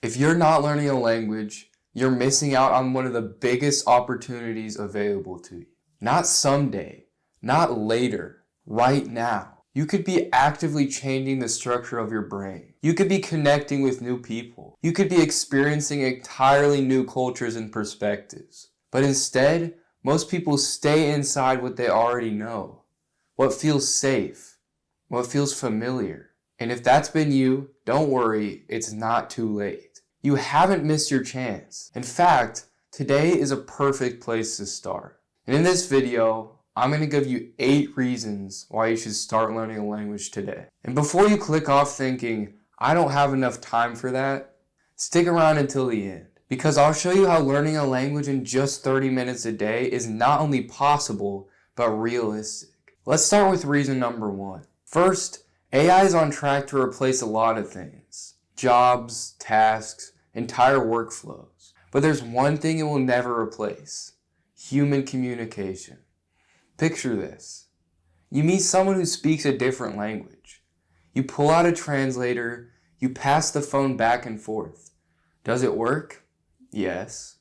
If you're not learning a language, you're missing out on one of the biggest opportunities available to you. Not someday, not later, right now. You could be actively changing the structure of your brain. You could be connecting with new people. You could be experiencing entirely new cultures and perspectives. But instead, most people stay inside what they already know, what feels safe, what feels familiar. And if that's been you, don't worry, it's not too late. You haven't missed your chance. In fact, today is a perfect place to start. And in this video, I'm going to give you 8 reasons why you should start learning a language today. And before you click off thinking, I don't have enough time for that, stick around until the end. Because I'll show you how learning a language in just 30 minutes a day is not only possible, but realistic. Let's start with reason number 1. First, AI is on track to replace a lot of things. Jobs, tasks, entire workflows. But there's one thing it will never replace. Human communication. Picture this. You meet someone who speaks a different language. You pull out a translator, you pass the phone back and forth. Does it work? Yes.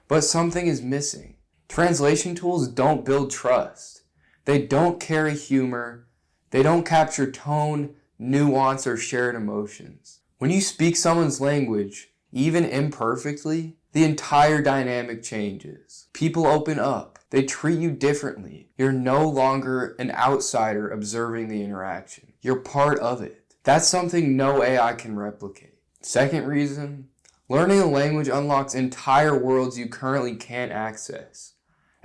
But something is missing. Translation tools don't build trust. They don't carry humor. They don't capture tone, nuance, or shared emotions. When you speak someone's language, even imperfectly, the entire dynamic changes. People open up. They treat you differently. You're no longer an outsider observing the interaction. You're part of it. That's something no AI can replicate. Second reason, learning a language unlocks entire worlds you currently can't access.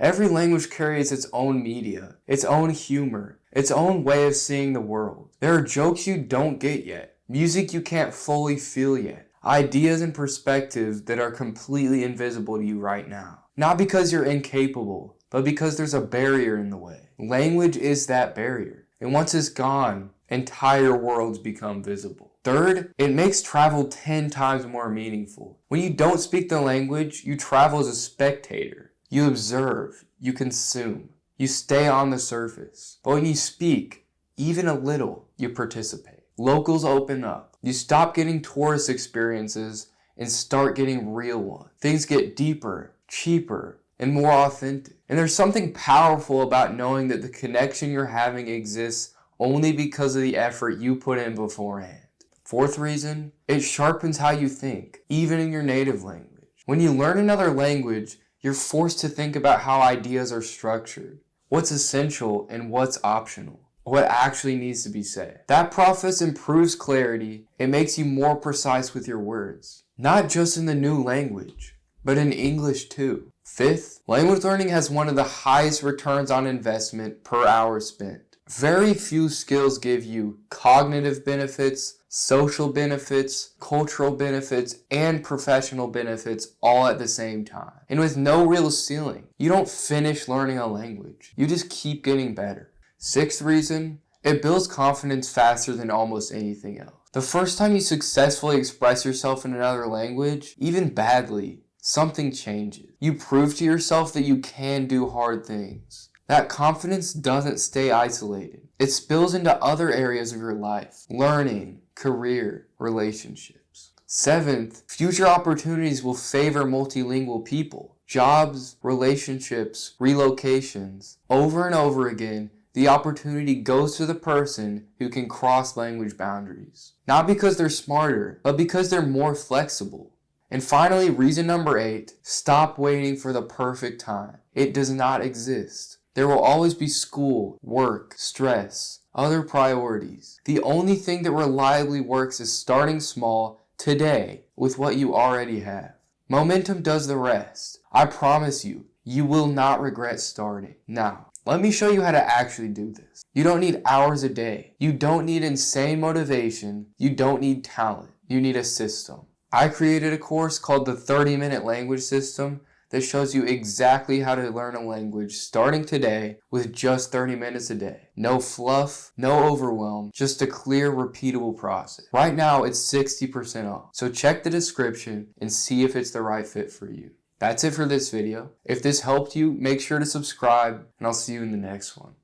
Every language carries its own media, its own humor, its own way of seeing the world. There are jokes you don't get yet, music you can't fully feel yet, ideas and perspectives that are completely invisible to you right now. Not because you're incapable, but because there's a barrier in the way. Language is that barrier. And once it's gone, entire worlds become visible. Third, it makes travel 10 times more meaningful. When you don't speak the language, you travel as a spectator. You observe, you consume, you stay on the surface. But when you speak, even a little, you participate. Locals open up. You stop getting tourist experiences and start getting real ones. Things get deeper, cheaper, and more authentic. And there's something powerful about knowing that the connection you're having exists only because of the effort you put in beforehand. Fourth reason, it sharpens how you think, even in your native language. When you learn another language, you're forced to think about how ideas are structured, what's essential and what's optional, what actually needs to be said. That process improves clarity. It makes you more precise with your words, not just in the new language, but in English too. Fifth, language learning has one of the highest returns on investment per hour spent. Very few skills give you cognitive benefits, social benefits, cultural benefits, and professional benefits all at the same time. And with no real ceiling. You don't finish learning a language. You just keep getting better. Sixth reason, it builds confidence faster than almost anything else. The first time you successfully express yourself in another language, even badly, something changes. You prove to yourself that you can do hard things. That confidence doesn't stay isolated. It spills into other areas of your life. Learning, career, relationships. Seventh, future opportunities will favor multilingual people. Jobs, relationships, relocations. Over and over again, the opportunity goes to the person who can cross language boundaries. Not because they're smarter, but because they're more flexible. And finally, reason number 8, stop waiting for the perfect time. It does not exist. There will always be school, work, stress, other priorities. The only thing that reliably works is starting small today with what you already have. Momentum does the rest. I promise you, you will not regret starting. Now, let me show you how to actually do this. You don't need hours a day. You don't need insane motivation. You don't need talent. You need a system. I created a course called the 30-Minute Language System that shows you exactly how to learn a language starting today with just 30 minutes a day. No fluff, no overwhelm, just a clear, repeatable process. Right now, it's 60% off. So check the description and see if it's the right fit for you. That's it for this video. If this helped you, make sure to subscribe, and I'll see you in the next one.